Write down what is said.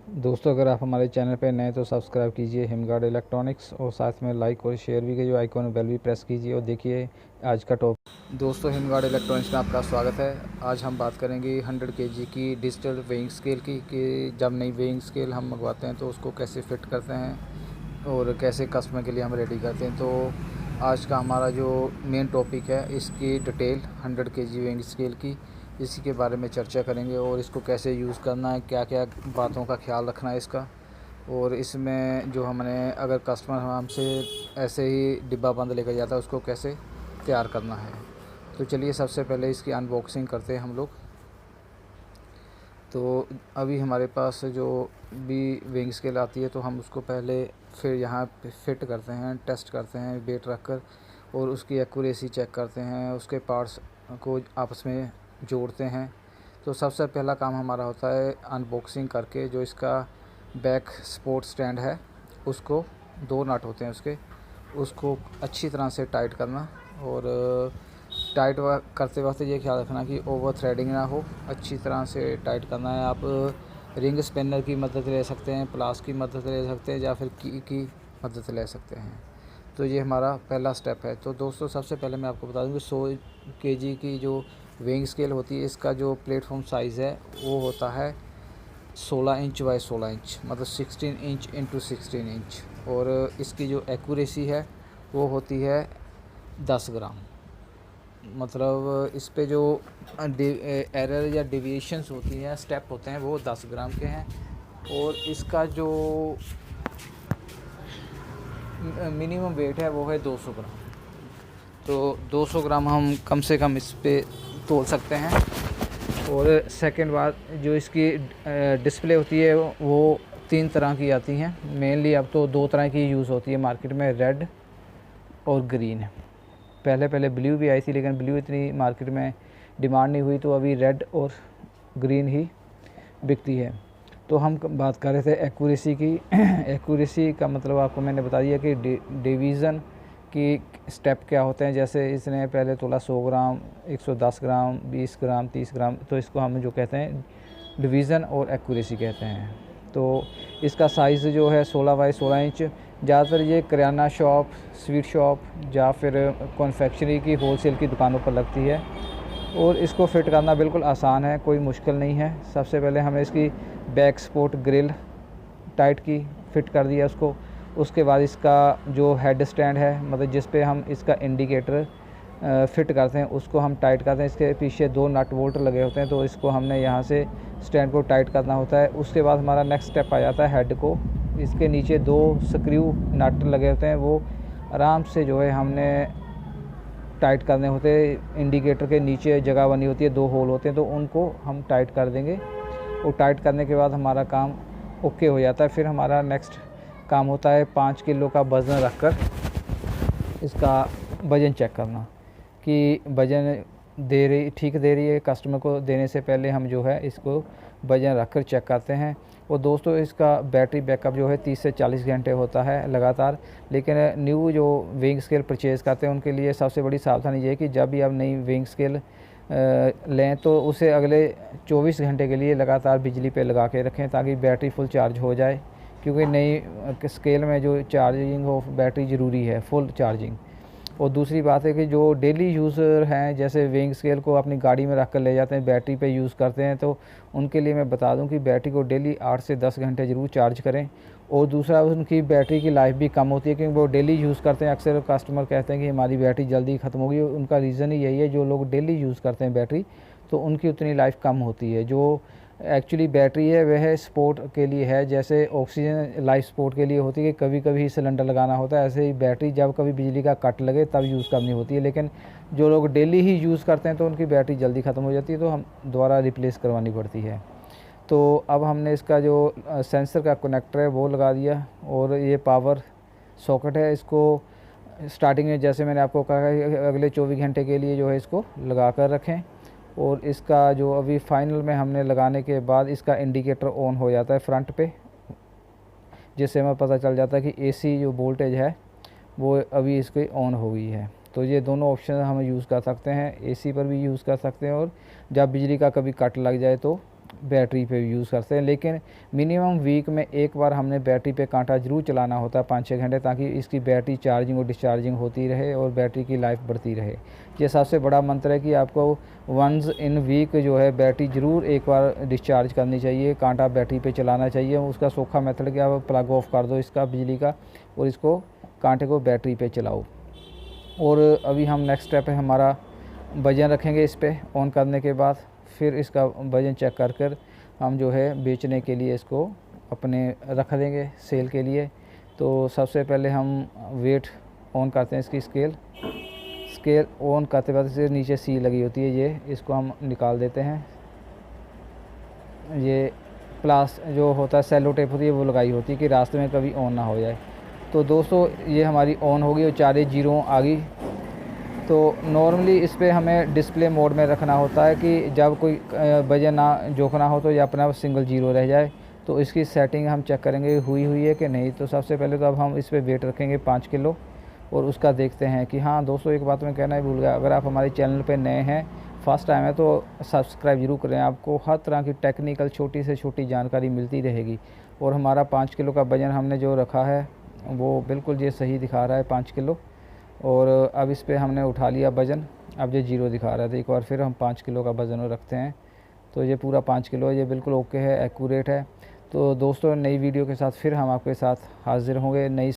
दोस्तों, अगर आप हमारे चैनल पर नए तो सब्सक्राइब कीजिए हिमगार्ड इलेक्ट्रॉनिक्स और साथ में लाइक और शेयर भी कीजिए, आइकॉन बेल भी प्रेस कीजिए और देखिए आज का टॉपिक। दोस्तों, हिमगार्ड इलेक्ट्रॉनिक्स में आपका स्वागत है। आज हम बात करेंगे 100 केजी की डिजिटल वेइंग स्केल की कि जब नई वेइंग स्केल हम मंगवाते हैं तो उसको कैसे फ़िट करते हैं और कैसे कस्टमर के लिए हम रेडी करते हैं। तो आज का हमारा जो मेन टॉपिक है इसकी डिटेल 100 केजी वेइंग स्केल की, इसी के बारे में चर्चा करेंगे और इसको कैसे यूज़ करना है, क्या क्या बातों का ख्याल रखना है इसका। और इसमें जो हमने अगर कस्टमर हमसे ऐसे ही डिब्बा बंद लेकर जाता है उसको कैसे तैयार करना है। तो चलिए सबसे पहले इसकी अनबॉक्सिंग करते हैं हम लोग। तो अभी हमारे पास जो भी वेइंग स्केल आती है तो हम उसको पहले फिर यहाँ पे फिट करते हैं, टेस्ट करते हैं वेट रख कर और उसकी एक्यूरेसी चेक करते हैं, उसके पार्ट्स को आपस में जोड़ते हैं। तो सबसे पहला काम हमारा होता है अनबॉक्सिंग करके जो इसका बैक सपोर्ट स्टैंड है उसको, 2 नट होते हैं उसको अच्छी तरह से टाइट करना। और टाइट करते वक्त ये ख्याल रखना कि ओवर थ्रेडिंग ना हो, अच्छी तरह से टाइट करना है। आप रिंग स्पिनर की मदद ले सकते हैं, प्लास की मदद ले सकते हैं या फिर की मदद ले सकते हैं। तो ये हमारा पहला स्टेप है। तो दोस्तों, सबसे पहले मैं आपको बता दूं कि 100 केजी की जो वेइंग स्केल होती है इसका जो प्लेटफॉर्म साइज़ है वो होता है 16 इंच बाई 16 इंच, मतलब 16 इंच इंटू 16 इंच। और इसकी जो एक्यूरेसी है वो होती है 10 ग्राम। मतलब इस पे जो एरर या डिविएशंस होती हैं, स्टेप होते हैं, वो 10 ग्राम के हैं। और इसका जो मिनिमम वेट है वो है 200 ग्राम। तो 200 ग्राम हम कम से कम इस पे तोल सकते हैं। और सेकंड बात, जो इसकी डिस्प्ले होती है वो 3 तरह की आती हैं मेनली। अब तो 2 तरह की यूज़ होती है मार्केट में, रेड और ग्रीन। पहले पहले ब्लू भी आई थी लेकिन ब्लू इतनी मार्केट में डिमांड नहीं हुई, तो अभी रेड और ग्रीन ही बिकती है। तो हम बात कर रहे थे एक्यूरेसी की। एक्यूरेसी का मतलब आपको मैंने बता दिया कि डिवीज़न की स्टेप क्या होते हैं। जैसे इसने पहले तोला 100 ग्राम, 110 ग्राम, 20 ग्राम, 30 ग्राम, तो इसको हम जो कहते हैं डिवीज़न और एक्यूरेसी कहते हैं। तो इसका साइज़ जो है 16 बाई 16 इंच। ज़्यादातर ये किराना शॉप, स्वीट शॉप या फिर कॉन्फेक्शनरी की होलसेल की दुकानों पर लगती है। और इसको फ़िट करना बिल्कुल आसान है, कोई मुश्किल नहीं है। सबसे पहले हमें इसकी बैक सपोर्ट ग्रिल टाइट की, फिट कर दिया उसको। उसके बाद इसका जो हेड स्टैंड है, मतलब जिस पे हम इसका इंडिकेटर फ़िट करते हैं, उसको हम टाइट करते हैं। इसके पीछे 2 नट बोल्ट लगे होते हैं, तो इसको हमने यहाँ से स्टैंड को टाइट करना होता है। उसके बाद हमारा नेक्स्ट स्टेप आ जाता है हेड को। इसके नीचे 2 स्क्रू नट लगे होते हैं, वो आराम से जो है हमने टाइट करने होते हैं। इंडिकेटर के नीचे जगह बनी होती है, 2 होल होते हैं, तो उनको हम टाइट कर देंगे। और टाइट करने के बाद हमारा काम ओके हो जाता है। फिर हमारा नेक्स्ट काम होता है 5 किलो का वज़न रखकर इसका वज़न चेक करना कि वज़न ठीक दे रही है। कस्टमर को देने से पहले हम जो है इसको वज़न रख कर चेक करते हैं। और दोस्तों, इसका बैटरी बैकअप जो है 30 से 40 घंटे होता है लगातार। लेकिन न्यू जो वेइंग स्केल परचेज़ करते हैं उनके लिए सबसे बड़ी सावधानी ये है कि जब भी आप नई वेइंग स्केल लें तो उसे अगले 24 घंटे के लिए लगातार बिजली पे लगा के रखें ताकि बैटरी फुल चार्ज हो जाए। क्योंकि नई स्केल में जो चार्जिंग ऑफ बैटरी ज़रूरी है, फुल चार्जिंग। और दूसरी बात है कि जो डेली यूज़र हैं, जैसे वेइंग स्केल को अपनी गाड़ी में रख कर ले जाते हैं, बैटरी पे यूज़ करते हैं, तो उनके लिए मैं बता दूं कि बैटरी को डेली 8 से 10 घंटे ज़रूर चार्ज करें। और दूसरा, उनकी बैटरी की लाइफ भी कम होती है क्योंकि वो डेली यूज़ करते हैं। अक्सर कस्टमर कहते हैं कि हमारी बैटरी जल्दी ख़त्म होगी, उनका रीज़न ही यही है, जो लोग डेली यूज़ करते हैं बैटरी, तो उनकी उतनी लाइफ कम होती है। जो एक्चुअली बैटरी है वह सपोर्ट के लिए है, जैसे ऑक्सीजन लाइफ सपोर्ट के लिए होती है कि कभी कभी सिलेंडर लगाना होता है, ऐसे ही बैटरी जब कभी बिजली का कट लगे तब यूज़ करनी होती है। लेकिन जो लोग डेली ही यूज़ करते हैं तो उनकी बैटरी जल्दी ख़त्म हो जाती है, तो हम दोबारा रिप्लेस करवानी पड़ती है। तो अब हमने इसका जो सेंसर का कनेक्टर है वो लगा दिया और ये पावर सॉकेट है। इसको स्टार्टिंग में जैसे मैंने आपको कहा कि अगले 24 घंटे के लिए जो है इसको लगा कर रखें। और इसका जो अभी फाइनल में हमने लगाने के बाद इसका इंडिकेटर ऑन हो जाता है फ्रंट पे, जिससे हमें पता चल जाता है कि एसी जो वोल्टेज है वो अभी इसकी ऑन हो गई है। तो ये दोनों ऑप्शन हम यूज़ कर सकते हैं, एसी पर भी यूज़ कर सकते हैं और जब बिजली का कभी कट लग जाए तो बैटरी पे यूज़ करते हैं, लेकिन मिनिमम वीक में एक बार हमने बैटरी पे कांटा ज़रूर चलाना होता है 5-6 घंटे, ताकि इसकी बैटरी चार्जिंग और डिस्चार्जिंग होती रहे और बैटरी की लाइफ बढ़ती रहे। ये सबसे बड़ा मंत्र है कि आपको वंस इन वीक जो है बैटरी ज़रूर एक बार डिस्चार्ज करनी चाहिए, कांटा बैटरी पे चलाना चाहिए। उसका सौखा मेथड क्या, आप प्लग ऑफ कर दो इसका बिजली का और इसको कांटे को बैटरी पे चलाओ। और अभी हम नेक्स्ट स्टेप है हमारा, वजन रखेंगे इस पे ऑन करने के बाद, फिर इसका वज़न चेक कर कर हम जो है बेचने के लिए इसको अपने रख देंगे सेल के लिए। तो सबसे पहले हम वेट ऑन करते हैं इसकी स्केल ऑन करते वक्त से नीचे सी लगी होती है, ये इसको हम निकाल देते हैं। ये प्लास जो होता है सेलो टेप होती है वो लगाई होती है कि रास्ते में कभी ऑन ना हो जाए। तो दोस्तों ये हमारी ऑन होगी और 4 जीरो आ गई। तो नॉर्मली इस पे हमें डिस्प्ले मोड में रखना होता है कि जब कोई वजन ना जोखना हो तो ये अपना सिंगल जीरो रह जाए। तो इसकी सेटिंग हम चेक करेंगे हुई है कि नहीं। तो सबसे पहले तो अब हम इस पे वेट रखेंगे 5 किलो और उसका देखते हैं कि हाँ दोस्तों, एक बात मैं कहना ही भूल गया, अगर आप हमारे चैनल पे नए हैं, फर्स्ट टाइम है, तो सब्सक्राइब ज़रूर करें। आपको हर तरह की टेक्निकल छोटी से छोटी जानकारी मिलती रहेगी। और हमारा 5 किलो का वज़न हमने जो रखा है वो बिल्कुल ये सही दिखा रहा है 5 किलो। और अब इस पे हमने उठा लिया वज़न, अब ये जीरो दिखा रहा था। एक बार फिर हम 5 किलो का वज़न रखते हैं, तो ये पूरा 5 किलो है, ये बिल्कुल ओके है, एक्यूरेट है। तो दोस्तों नई वीडियो के साथ फिर हम आपके साथ हाज़िर होंगे, नई